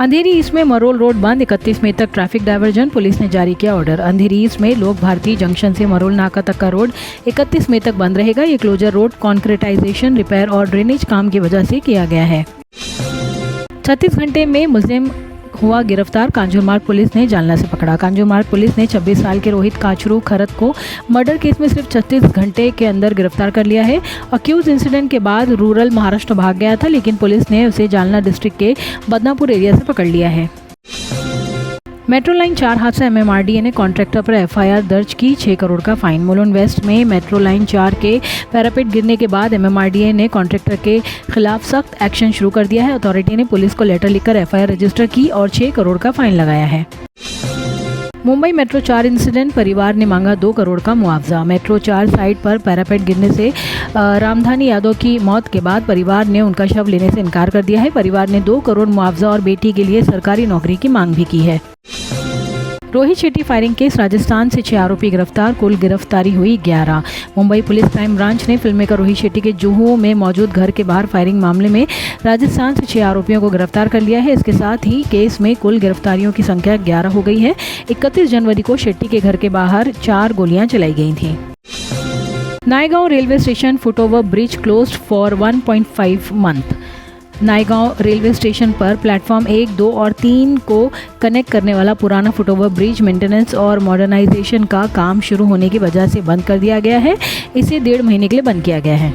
अंधेरी east में Marol road बंद, 31 मई तक ट्रैफिक डायवर्जन, पुलिस ने जारी किया ऑर्डर। अंधेरी ईस्ट में लोक भारती जंक्शन से मरोल नाका तक का रोड 31 मई तक बंद रहेगा। ये क्लोजर रोड कॉन्क्रीटाइजेशन, रिपेयर और ड्रेनेज काम की वजह से किया गया है। 36 घंटे में मुलजिम हुआ गिरफ्तार, कांजूरमार्ग पुलिस ने जालना से पकड़ा। कांजूरमार्ग पुलिस ने 26 साल के रोहित काचरू खरत को मर्डर केस में सिर्फ 36 घंटे के अंदर गिरफ्तार कर लिया है। अक्यूज इंसिडेंट के बाद रूरल महाराष्ट्र भाग गया था, लेकिन पुलिस ने उसे जालना डिस्ट्रिक्ट के बदनापुर एरिया से पकड़ लिया है। मेट्रो लाइन 4 हादसा, MMRDA ने कॉन्ट्रैक्टर पर FIR दर्ज की, 6 करोड़ का फाइन। मुलुंड वेस्ट में मेट्रो लाइन 4 के पैरापेट गिरने के बाद MMRDA ने कॉन्ट्रैक्टर के खिलाफ सख्त एक्शन शुरू कर दिया है। अथॉरिटी ने पुलिस को लेटर लिखकर FIR रजिस्टर की और 6 करोड़ का फाइन लगाया है। मुंबई मेट्रो 4 इंसिडेंट, परिवार ने मांगा 2 करोड़ का मुआवजा। मेट्रो 4 साइट पर पैरापेट गिरने से रामधानी यादव की मौत के बाद परिवार ने उनका शव लेने से इनकार कर दिया है। परिवार ने 2 करोड़ मुआवजा और बेटी के लिए सरकारी नौकरी की मांग भी की है। रोहित शेट्टी फायरिंग केस, राजस्थान से 6 आरोपी गिरफ्तार, कुल गिरफ्तारी हुई 11। मुंबई पुलिस क्राइम ब्रांच ने फिल्म मेकर रोहित शेट्टी के जुहू में मौजूद घर के बाहर फायरिंग मामले में राजस्थान से 6 आरोपियों को गिरफ्तार कर लिया है। इसके साथ ही केस में कुल गिरफ्तारियों की संख्या 11 हो गई है। 31 जनवरी को शेट्टी के घर के बाहर 4 गोलियां चलाई गई थीं। Naigaon railway station foot over bridge closed for 1.5 month. Naigaon railway station पर प्लेटफॉर्म 1, 2 और 3 को कनेक्ट करने वाला पुराना फुटओवर ब्रिज मेंटेनेंस और मॉडर्नाइजेशन का काम शुरू होने की वजह से बंद कर दिया गया है। इसे 1.5 महीने के लिए बंद किया गया है।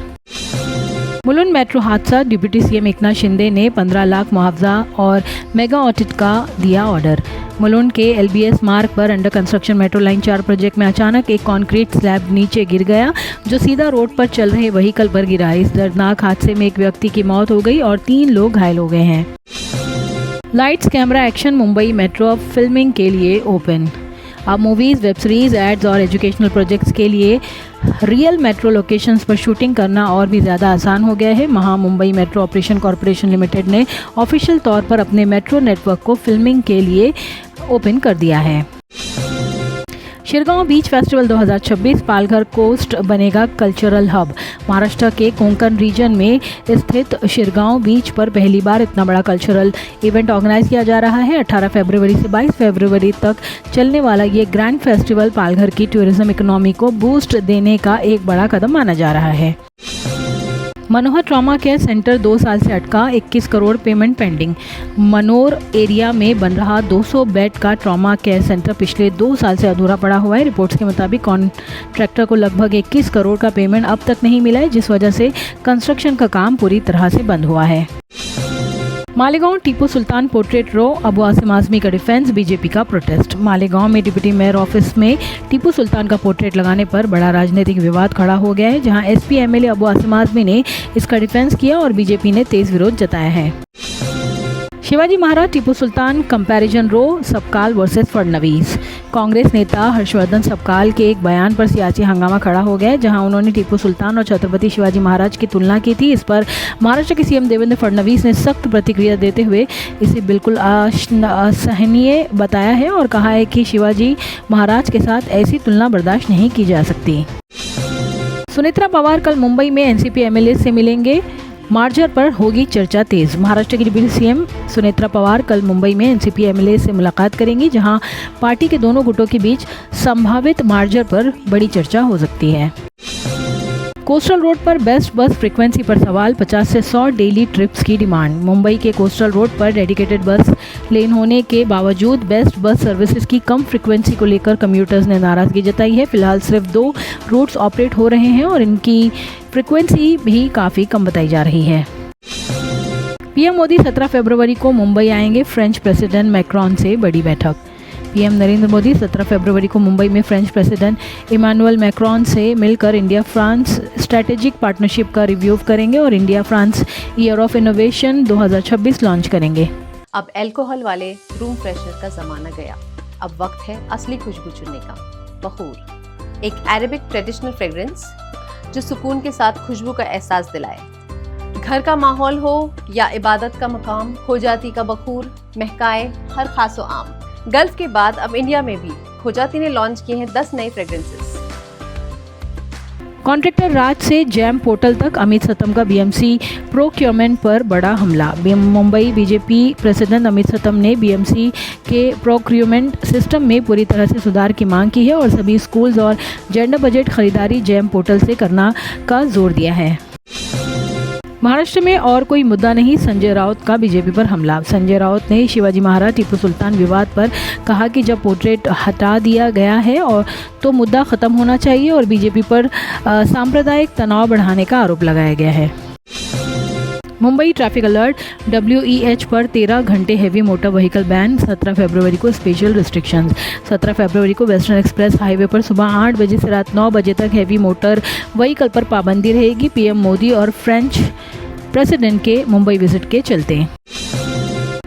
मुलुंड मेट्रो हादसा, डिप्टी CM एकनाथ शिंदे ने 15 लाख मुआवजा और मेगा ऑडिट का दिया ऑर्डर। मुलुंड के LBS मार्ग पर under construction metro line 4 project में अचानक एक कंक्रीट स्लैब नीचे गिर गया, जो सीधा रोड पर चल रहे व्हीकल पर गिरा। इस दर्दनाक हादसे में एक व्यक्ति की मौत हो गई और 3 लोग घायल हो गए हैं। Lights camera action, Mumbai metro अब फिल्मिंग के लिए ओपन। अब मूवीज़, वेब सीरीज, एड्स और एजुकेशनल प्रोजेक्ट्स के लिए रियल मेट्रो लोकेशंस पर शूटिंग करना और भी ज़्यादा आसान हो गया है। Mumbai metro operation corporation limited ने ऑफिशियल तौर पर अपने मेट्रो नेटवर्क को फिल्मिंग के लिए ओपन कर दिया है। Shirgaon beach festival 2026, Palghar coast बनेगा कल्चरल हब। महाराष्ट्र के कोंकण रीजन में स्थित शिरगांव बीच पर पहली बार इतना बड़ा कल्चरल इवेंट ऑर्गेनाइज किया जा रहा है। 18 फरवरी से 22 फरवरी तक चलने वाला ये ग्रैंड फेस्टिवल पालघर की टूरिज्म इकोनॉमी को बूस्ट देने का एक बड़ा कदम माना जा रहा है। मनोहर ट्रॉमा केयर सेंटर 2 साल से अटका, 21 crore payment pending. Manor area में बन रहा 200 बेड का ट्रॉमा केयर सेंटर पिछले 2 साल से अधूरा पड़ा हुआ है। रिपोर्ट्स के मुताबिक कॉन्ट्रैक्टर को लगभग 21 करोड़ का पेमेंट अब तक नहीं मिला है, जिस वजह से कंस्ट्रक्शन का काम पूरी तरह से बंद हुआ है। मालेगांव टीपू सुल्तान पोर्ट्रेट रो, अबू आसिम आजमी का डिफेंस, बीजेपी का प्रोटेस्ट। मालेगांव में डिप्टी मेयर ऑफिस में टीपू सुल्तान का पोर्ट्रेट लगाने पर बड़ा राजनीतिक विवाद खड़ा हो गया है, जहां SP MLA अबू आसिम आजमी ने इसका डिफेंस किया और बीजेपी ने तेज विरोध जताया है। शिवाजी महाराज टीपू सुल्तान कंपैरिजन रो, सबकाल वर्सेस फडणवीस। कांग्रेस नेता हर्षवर्धन सबकाल के एक बयान पर सियासी हंगामा खड़ा हो गया है, जहां उन्होंने टीपू सुल्तान और छत्रपति शिवाजी महाराज की तुलना की थी। इस पर महाराष्ट्र के CM देवेंद्र फडणवीस ने सख्त प्रतिक्रिया देते हुए इसे बिल्कुल असहनीय बताया है और कहा है कि शिवाजी महाराज के साथ ऐसी तुलना बर्दाश्त नहीं की जा सकती। सुनेत्रा पवार कल मुंबई में NCP MLA से मिलेंगे, मार्जर पर होगी चर्चा तेज। महाराष्ट्र की डिप्टी CM सुनेत्रा पवार कल मुंबई में NCP MLA से मुलाकात करेंगी, जहां पार्टी के दोनों गुटों के बीच संभावित मार्जर पर बड़ी चर्चा हो सकती है। कोस्टल रोड पर बेस्ट बस फ्रीक्वेंसी पर सवाल, 50 से 100 डेली ट्रिप्स की डिमांड। मुंबई के कोस्टल रोड पर डेडिकेटेड बस लेन होने के बावजूद बेस्ट बस सर्विसेज की कम फ्रीक्वेंसी को लेकर कम्यूटर्स ने नाराजगी जताई है। फिलहाल सिर्फ 2 रूट्स ऑपरेट हो रहे हैं और इनकी फ्रीक्वेंसी भी काफ़ी कम बताई जा रही है। PM मोदी 17 फरवरी को मुंबई आएंगे, फ्रेंच प्रेसिडेंट मैक्रॉन से बड़ी बैठक। PM नरेंद्र मोदी 17 फरवरी को मुंबई में फ्रेंच प्रेसिडेंट इमानुएल मैक्रॉन से मिलकर इंडिया फ्रांस स्ट्रैटेजिक पार्टनरशिप का रिव्यू करेंगे और India France year of innovation 2026 launch करेंगे। अब अल्कोहल वाले रूम फ्रेशनर का जमाना गया, अब वक्त है असली खुशबू चुनने का। बखूर, एक अरेबिक ट्रेडिशनल फ्रेग्रेंस जो सुकून के साथ खुशबू का एहसास दिलाए। घर का माहौल हो या इबादत का मकाम, खोजाती का बखूर महकाए हर खासो आम। गल्फ के बाद अब इंडिया में भी खोजाती ने लॉन्च किए हैं 10 नए फ्रेग्रेंसेस। कॉन्ट्रैक्टर राज से जैम पोर्टल तक अमित सतम का बीएमसी प्रोक्योरमेंट पर बड़ा हमला। मुंबई बीजेपी प्रेसिडेंट अमित सतम ने बीएमसी के प्रोक्योरमेंट सिस्टम में पूरी तरह से सुधार की मांग की है और सभी स्कूल्स और जेंडर बजट खरीदारी जैम पोर्टल से करना का जोर दिया है। महाराष्ट्र में और कोई मुद्दा नहीं, संजय राउत का बीजेपी पर हमला। संजय राउत ने शिवाजी महाराज टीपू सुल्तान विवाद पर कहा कि जब पोर्ट्रेट हटा दिया गया है और तो मुद्दा खत्म होना चाहिए और बीजेपी पर सांप्रदायिक तनाव बढ़ाने का आरोप लगाया गया है। मुंबई ट्रैफिक अलर्ट, WEH पर 13 घंटे हेवी मोटर व्हीकल बैन। 17 फरवरी को स्पेशल रिस्ट्रिक्शंस। 17 फरवरी को वेस्टर्न एक्सप्रेस हाईवे पर सुबह 8 बजे से रात 9 बजे तक हेवी मोटर व्हीकल पर पाबंदी रहेगी, पीएम मोदी और फ्रेंच प्रेसिडेंट के मुंबई विजिट के चलते।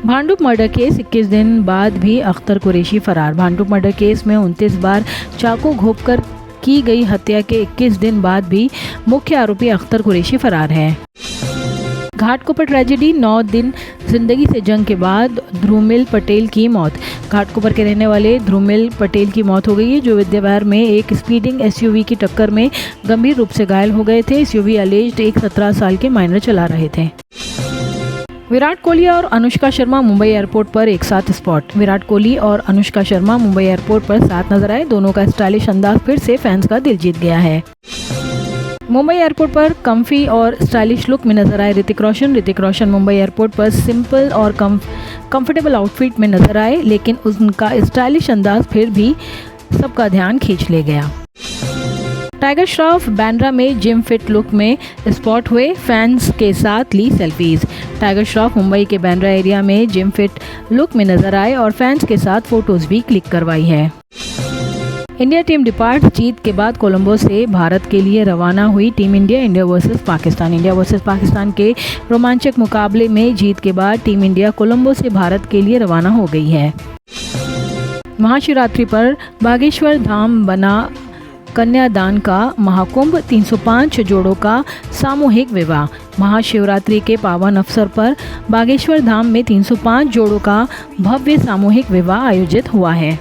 भांडुप मर्डर केस, 21 दिन बाद भी अख्तर कुरैशी फरार। भांडुप मर्डर केस में 29 बार चाकू घोंपकर की गई हत्या के 21 दिन बाद भी मुख्य आरोपी अख्तर कुरैशी फरार है। घाटकोपर ट्रेजेडी, 9 दिन जिंदगी से जंग के बाद ध्रुमिल पटेल की मौत। घाटकोपर के रहने वाले ध्रुमिल पटेल की मौत हो गई है, जो विद्याविहार में एक स्पीडिंग SUV की टक्कर में गंभीर रूप से घायल हो गए थे। SUV अलेज्ड एक 17 साल के माइनर चला रहे थे। विराट कोहली और अनुष्का शर्मा मुंबई एयरपोर्ट पर एक साथ स्पॉट। विराट कोहली और अनुष्का शर्मा मुंबई एयरपोर्ट पर साथ नजर आए। दोनों का स्टाइलिश अंदाज फिर से फैंस का दिल जीत गया है। मुंबई एयरपोर्ट पर कम्फी और स्टाइलिश लुक में नजर आए ऋतिक रोशन मुंबई एयरपोर्ट पर सिंपल और कंफर्टेबल आउटफिट में नजर आए, लेकिन उनका स्टाइलिश अंदाज फिर भी सबका ध्यान खींच ले गया। टाइगर श्रॉफ बांद्रा में जिम फिट लुक में स्पॉट हुए, फैंस के साथ ली सेल्फीज। टाइगर श्रॉफ मुंबई के बांद्रा एरिया में जिम फिट लुक में नजर आए और फैंस के साथ फोटोज भी क्लिक करवाई है। इंडिया टीम डिपार्ट, जीत के बाद कोलंबो से भारत के लिए रवाना हुई team India versus Pakistan. India versus Pakistan के रोमांचक मुकाबले में जीत के बाद टीम इंडिया कोलंबो से भारत के लिए रवाना हो गई है। महाशिवरात्रि पर बागेश्वर धाम बना कन्यादान का महाकुंभ, 305 जोड़ों का सामूहिक विवाह। महाशिवरात्रि के पावन अवसर पर बागेश्वर धाम में 305 जोड़ों का भव्य सामूहिक विवाह आयोजित हुआ है।